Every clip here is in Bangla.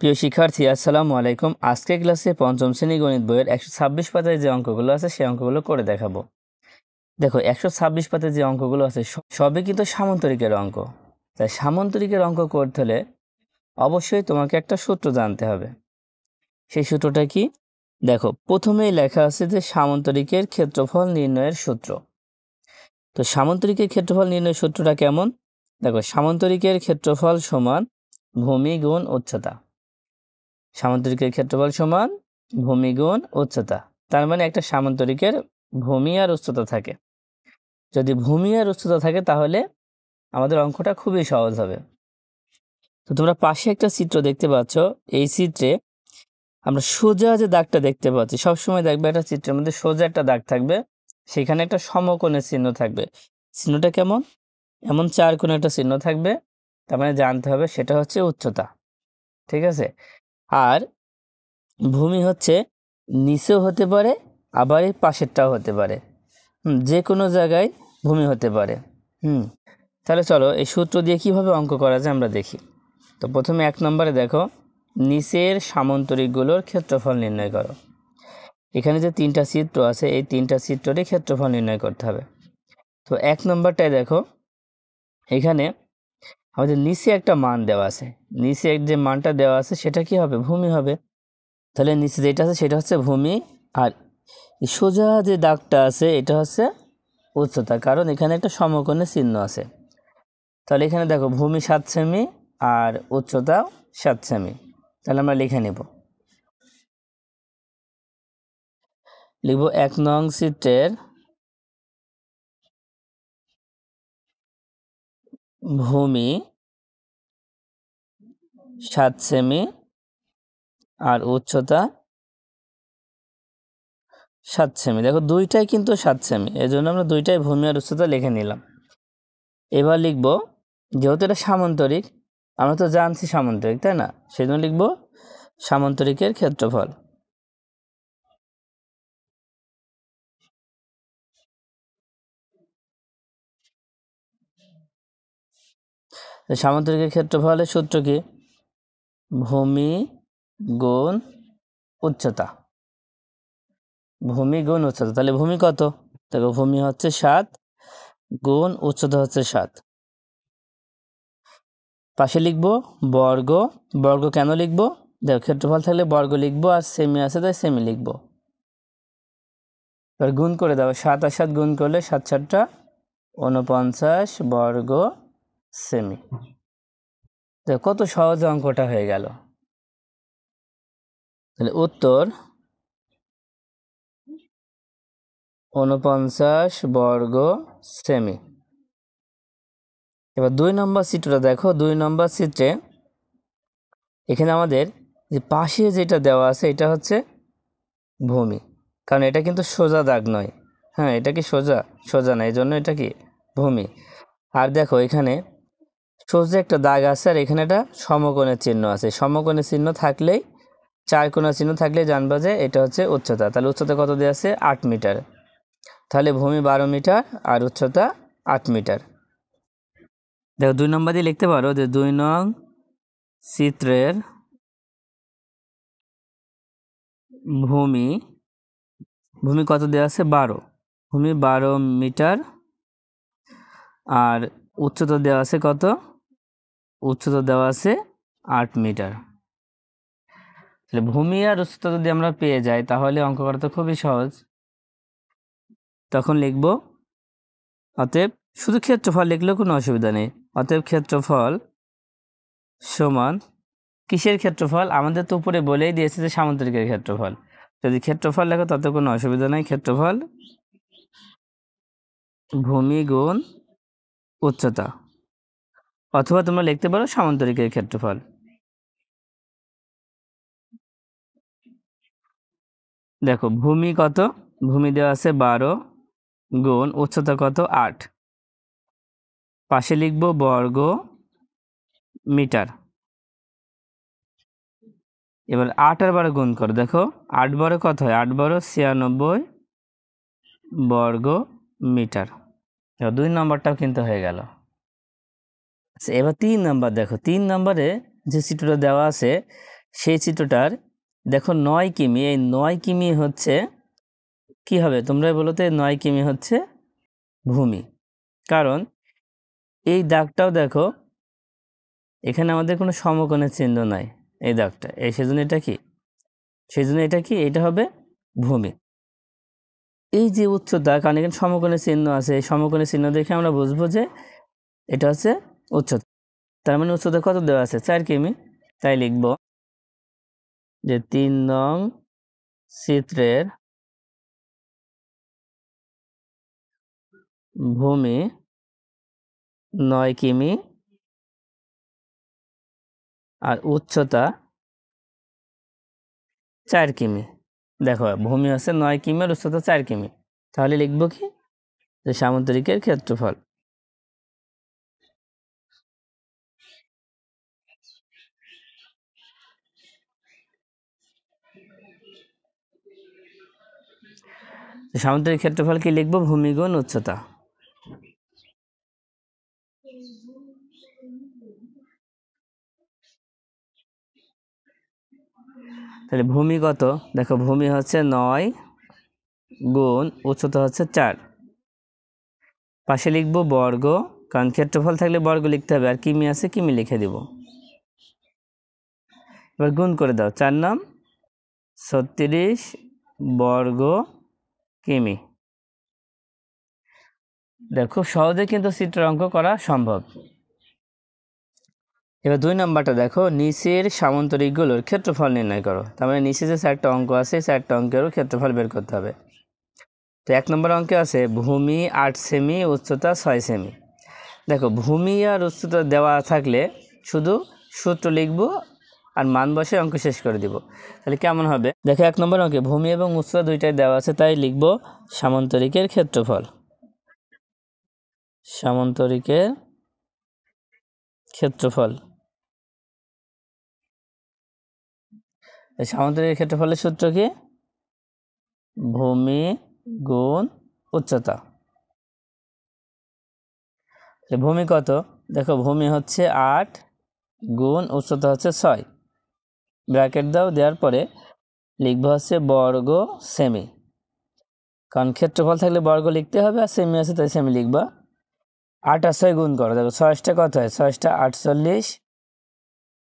প্রিয় শিক্ষার্থী, আসসালামু আলাইকুম। আজকের ক্লাসে পঞ্চম শ্রেণী গণিত বইয়ের 126 পাতায় যে অঙ্কগুলো আছে সেই অঙ্কগুলো করে দেখাবো। দেখো, 126 পাতায় যে অঙ্কগুলো আছে সবই কিন্তু সামান্তরিকের অঙ্ক। তাই সামান্তরিকের অঙ্ক করতে হলে অবশ্যই তোমাকে একটা সূত্র জানতে হবে। সেই সূত্রটা কি? দেখো, প্রথমেই লেখা আছে যে সামান্তরিকের ক্ষেত্রফল নির্ণয়ের সূত্র। তো সামান্তরিকের ক্ষেত্রফল নির্ণয়ের সূত্রটা কেমন? দেখো, সামান্তরিকের ক্ষেত্রফল সমান ভূমি গুণ উচ্চতা। সামান্তরিকের ক্ষেত্রফল সমান ভূমি গুণ উচ্চতা। তার মানে একটা সামান্তরিকের ভূমি আর উচ্চতা থাকে। যদি ভূমি আর উচ্চতা থাকে তাহলে আমাদের অঙ্কটা খুবই সহজ হবে। তো তোমরা পাশে একটা চিত্র দেখতে পাচ্ছ। এই চিত্রে আমরা সোজা যে দাগটা দেখতে পাচ্ছি, সবসময় দেখবে একটা চিত্রের মধ্যে সোজা একটা দাগ থাকবে, সেখানে একটা সমকোণের চিহ্ন থাকবে। চিহ্নটা কেমন? এমন চার কোণে একটা চিহ্ন থাকবে। তার মানে জানতে হবে সেটা হচ্ছে উচ্চতা। ঠিক আছে? আর ভূমি হচ্ছে নিচেও হতে পারে, আবার এই পাশেরটাও হতে পারে। যে কোনো জায়গায় ভূমি হতে পারে। তাহলে চলো এই সূত্র দিয়ে কিভাবে অঙ্ক করা যায় আমরা দেখি। তো প্রথমে 1 নম্বরে দেখো, নিচের সামান্তরিকগুলোর ক্ষেত্রফল নির্ণয় করো। এখানে যে 3টা চিত্র আছে, এই 3টা চিত্রেরই ক্ষেত্রফল নির্ণয় করতে হবে। তো 1 নম্বরটায় দেখো, এখানে আমাদের নিচে একটা মান দেওয়া আছে। নিচে যে মানটা দেওয়া আছে সেটা কি হবে? ভূমি হবে। তাহলে নিচে যেটা আছে সেটা হচ্ছে ভূমি, আর সোজা যে দাগটা আছে এটা হচ্ছে উচ্চতা, কারণ এখানে একটা সমকোণের চিহ্ন আছে। তাহলে এখানে দেখো, ভূমি 7 সেমি আর উচ্চতা 7 সেমি। তাহলে আমরা লিখে নেব, লিখব 1 নং চিত্রের ভূমি 7 সেমি আর উচ্চতা 7 সেমি। দেখো, দুইটাই কিন্তু 7 সেমি, এই জন্য আমরা দুইটাই ভূমি আর উচ্চতা লিখে নিলাম। এবার লিখব, যেহেতু এটা সামান্তরিক, আমরা তো জানছি সামান্তরিক, তাই না? সেই জন্য লিখব সামান্তরিকের ক্ষেত্রফল। সামান্তরিকের ক্ষেত্রফলের সূত্র কি? ভূমি গুণ উচ্চতা। ভূমি গুণ উচ্চতা। তাহলে ভূমি কত? দেখো, ভূমি হচ্ছে 7 গুণ উচ্চতা হচ্ছে 7। পাশে লিখব বর্গ। বর্গ কেন লিখব? দেখো, ক্ষেত্রফল থাকলে বর্গ লিখবো, আর সেমি আছে তাই সেমি লিখব। এবার গুণ করে দাও, 7 আর 7 গুণ করলে 7 7টা 49 বর্গ সেমি। দেখো কত সহজ অঙ্কটা হয়ে গেল। তাহলে উত্তর 49 বর্গ সেমি। এবার 2 নম্বর চিত্রটা দেখো। 2 নম্বর চিত্রে এখানে আমাদের যে পাশে যেটা দেওয়া আছে এটা হচ্ছে ভূমি, কারণ এটা কিন্তু সোজা দাগ নয়। হ্যাঁ, এটা কি সোজা? সোজা না, এই জন্য এটা কি ভূমি। আর দেখো, এখানে সোজা একটা দাগ আছে আর এখানে একটা সমকোণের চিহ্ন আছে। সমকোণের চিহ্ন থাকলেই, চার কোণের চিহ্ন থাকলেই জানবা যে এটা হচ্ছে উচ্চতা। তাহলে উচ্চতা কত দেওয়া আছে? 8 মিটার। তাহলে ভূমি 12 মিটার আর উচ্চতা 8 মিটার। দেখো, 2 নম্বর দিয়ে লিখতে পারো যে 2 নং চিত্রের ভূমি কত দেওয়া আছে? 12। ভূমি 12 মিটার আর উচ্চতা দেওয়া আছে কত? উচ্চতা দেওয়া আছে 8 মিটার। তাহলে ভূমি আর উচ্চতা যদি আমরা পেয়ে যাই তাহলে অঙ্ক করা তো খুবই সহজ। তখন লিখব, অতএব শুধু ক্ষেত্রফল লিখলেও কোনো অসুবিধা নেই। অতএব ক্ষেত্রফল সমান কিসের ক্ষেত্রফল? আমাদের তো উপরে বলেই দিয়েছে যে সামান্তরিকের ক্ষেত্রফল। যদি ক্ষেত্রফল লেখো তাতে কোনো অসুবিধা নেই। ক্ষেত্রফল ভূমি গুণ উচ্চতা, অথবা তোমরা লিখতে পারো সামান্তরিকের ক্ষেত্রফল। দেখো, ভূমি কত? ভূমি দেওয়া আছে 12 গুণ উচ্চতা কত? 8। পাশে লিখব বর্গ মিটার। এবার 8 আর 12 গুণ করো। দেখো, 8 12 কত হয়? 8 12 96 বর্গ মিটার। 2 নম্বরটাও কিন্তু হয়ে গেল। আচ্ছা, এবার 3 নম্বর দেখো। 3 নম্বরে যে চিত্রটা দেওয়া আছে সেই চিত্রটার দেখো 9 কিমি, এই 9 কিমি হচ্ছে কি হবে তোমরা বলো তো? 9 কিমি হচ্ছে ভূমি। কারণ এই দাগটাও দেখো এখানে আমাদের কোনো সমকোণের চিহ্ন নাই, এই দাগটা, এই সেজন্য এটা কি, সেজন্য এটা কি, এটা হবে ভূমি। এই যে উচ্চতা, কারণ এখানে সমকোণের চিহ্ন আছে, এই সমকোণের চিহ্ন দেখে আমরা বুঝবো যে এটা হচ্ছে উচ্চতা। তার মানে উচ্চতা কত দেওয়া আছে? 4 কিমি। তাই লিখব যে 3 নং চিত্রের ভূমি 9 কিমি আর উচ্চতা 4 কিমি। দেখো ভূমি হচ্ছে 9 কিমি আর উচ্চতা 4 কিমি। তাহলে লিখব কি, যে সামুদ্রিকের ক্ষেত্রফল। সামুদ্রিক ক্ষেত্রফল কি লিখব? ভূমি গুণ উচ্চতা। তাহলে ভূমি কত? দেখো ভূমি হচ্ছে 9 গুণ উচ্চতা হচ্ছে 4। পাশে লিখব বর্গ, কারণ ক্ষেত্রফল থাকলে বর্গ লিখতে হবে, আর কিমি আছে কিমি লিখে দিব। এবার গুণ করে দাও, 4 নাম 36 বর্গ কিমি। দেখো খুব সহজে কিন্তু চিত্র অঙ্ক করা সম্ভব। এবার 2 নম্বরটা দেখো, নিচের সামান্তরিকগুলোর ক্ষেত্রফল নির্ণয় করো। তার মানে নিচে যে 4টা অঙ্ক আছে, 4টা অঙ্কেরও ক্ষেত্রফল বের করতে হবে। তো 1 নম্বর অঙ্কে আছে ভূমি 8 সেমি, উচ্চতা 6 সেমি। দেখো ভূমি আর উচ্চতা দেওয়া থাকলে শুধু সূত্র লিখব আর মান বসে অঙ্ক শেষ করে দিব। তাহলে কেমন হবে? দেখো 1 নম্বর অঙ্কে ভূমি এবং উচ্চতা দুইটাই দেওয়া আছে, তাই লিখব সামান্তরিকের ক্ষেত্রফল। সামান্তরিকের ক্ষেত্রফল। এই সামান্তরিকের ক্ষেত্রফলের সূত্র কি? ভূমি গুণ উচ্চতা। ভূমি কত? দেখো ভূমি হচ্ছে 8 গুণ উচ্চতা হচ্ছে 6। ব্র্যাকেট দাও, দেওয়ার পরে লিখবো হচ্ছে বর্গ সেমি, কারণ ক্ষেত্রফল থাকলে বর্গ লিখতে হবে, আর সেমি আছে তাই সেমি লিখবা। 8 আর 6 গুণ করো, দেখো 6টা কত হয়? 6টা 48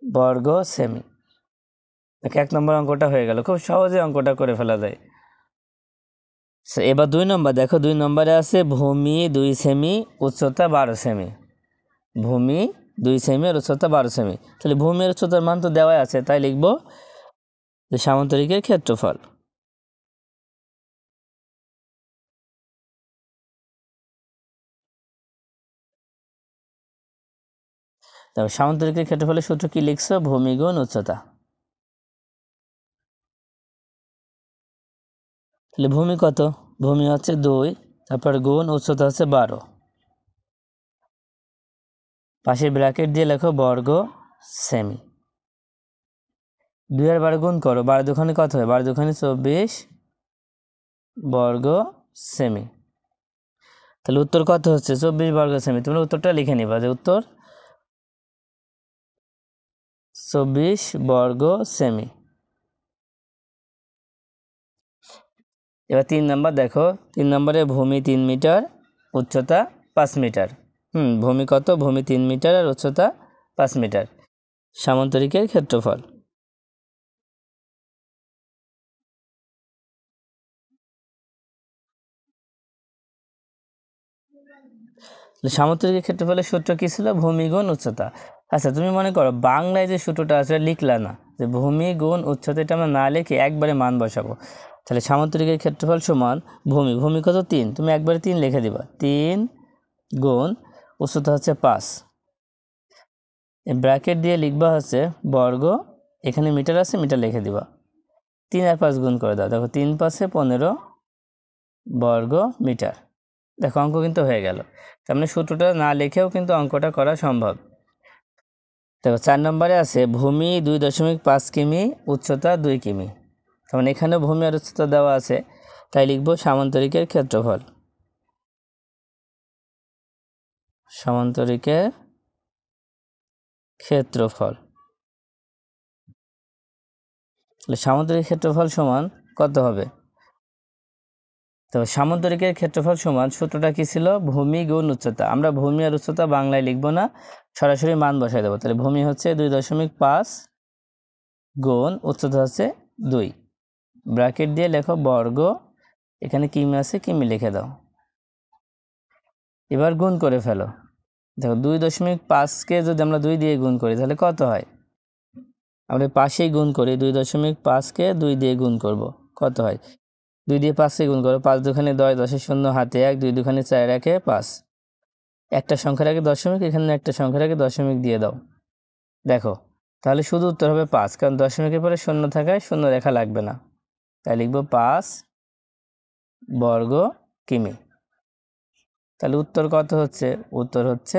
বর্গ সেমি। দেখো 1 নম্বর অঙ্কটা হয়ে গেল, খুব সহজে অঙ্কটা করে ফেলা যায়। এবার 2 নম্বর দেখো, 2 নম্বরে আছে ভূমি 2 সেমি, উচ্চতা 12 সেমি। ভূমি 2 সেমি আর উচ্চতা 12 সেমি। তাহলে ভূমি আর উচ্চতার মান তো দেওয়াই আছে, তাই লিখব যে সামান্তরিকের ক্ষেত্রফল। তারপর সামান্তরিকের ক্ষেত্রফলের সূত্র কি লিখছো? ভূমি গুণ উচ্চতা। তাহলে ভূমি কত? ভূমি হচ্ছে 2, তারপর গুণ উচ্চতা হচ্ছে 12। পাশে ব্র্যাকেট দিয়ে লেখো বর্গ সেমি। 2 আর 12 গুণ করো, 12 দুখানে কত হয়? 12 দুখানে 24 বর্গ সেমি। তাহলে উত্তর কত হচ্ছে? 24 বর্গ সেমি। তোমরা উত্তরটা লিখে নিবা যে উত্তর 24 বর্গ সেমি। এবার 3 নম্বর দেখো, 3 নম্বরে ভূমি 3 মিটার, উচ্চতা 5 মিটার। ভূমি কত? ভূমি 3 মিটার আর উচ্চতা 5 মিটার। সামান্তরিকের ক্ষেত্রফল। সামান্তরিকের ক্ষেত্রফলের সূত্র কি ছিল? ভূমি গুণ উচ্চতা। আচ্ছা তুমি মনে করো বাংলায় যে সূত্রটা আছে লিখলা না, যে ভূমি গুণ উচ্চতা, এটা আমরা না লিখে একবারে মান বসাবো। তাহলে সামান্তরিকের ক্ষেত্রফল সমান ভূমি, ভূমি কত? 3, তুমি একবারে 3 লিখে দিবা। 3 গুণ উচ্চতা হচ্ছে 5, ব্র্যাকেট দিয়ে লিখবা হচ্ছে বর্গ, এখানে মিটার আছে মিটার লিখে দিবা। 3 আর 5 গুণ করে দাও, দেখো 3 5 15 বর্গ মিটার। দেখো অঙ্ক কিন্তু হয়ে গেল। তার মানে সূত্রটা না লিখেও কিন্তু অঙ্কটা করা সম্ভব। দেখো 4 নম্বরে আছে ভূমি 2.5 কিমি, উচ্চতা 2 কিমি। তখন এখানেও ভূমি আর উচ্চতা দেওয়া আছে, তাই লিখব সামান্তরিকের ক্ষেত্রফল। সামান্তরিকের ক্ষেত্রফল। তাহলে সামান্তরিক ক্ষেত্রফল সমান কত হবে? তো সামান্তরিকের ক্ষেত্রফল সমান সূত্রটা কি ছিল? ভূমি গুণ উচ্চতা। আমরা ভূমি আর উচ্চতা বাংলায় লিখব না, সরাসরি মান বসাই দেবো। তাহলে ভূমি হচ্ছে 2.5 গুণ উচ্চতা হচ্ছে 2, ব্র্যাকেট দিয়ে লেখো বর্গ, এখানে কিমি আছে কিমি লিখে দাও। এবার গুণ করে ফেলো। দেখো 2.5কে যদি আমরা 2 দিয়ে গুণ করি তাহলে কত হয়? আমরা পাশেই গুণ করি, 2.5কে 2 দিয়ে গুণ করব, কত হয়? 2 দিয়ে 5কে গুণ করো, 5 দুখানে 10, 10 শূন্য হাতে 1, 2 দুখানে 4, 1 5, একটা সংখ্যার আগে দশমিক, এখানে একটা সংখ্যার আগে দশমিক দিয়ে দাও। দেখো তাহলে শুধু উত্তর হবে 5, কারণ দশমিকের পরে শূন্য থাকায় শূন্য রেখা লাগবে না, তাই লিখবো 5 বর্গ কিমি। তাহলে উত্তর কত হচ্ছে? উত্তর হচ্ছে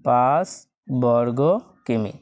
5 বর্গ কিমি।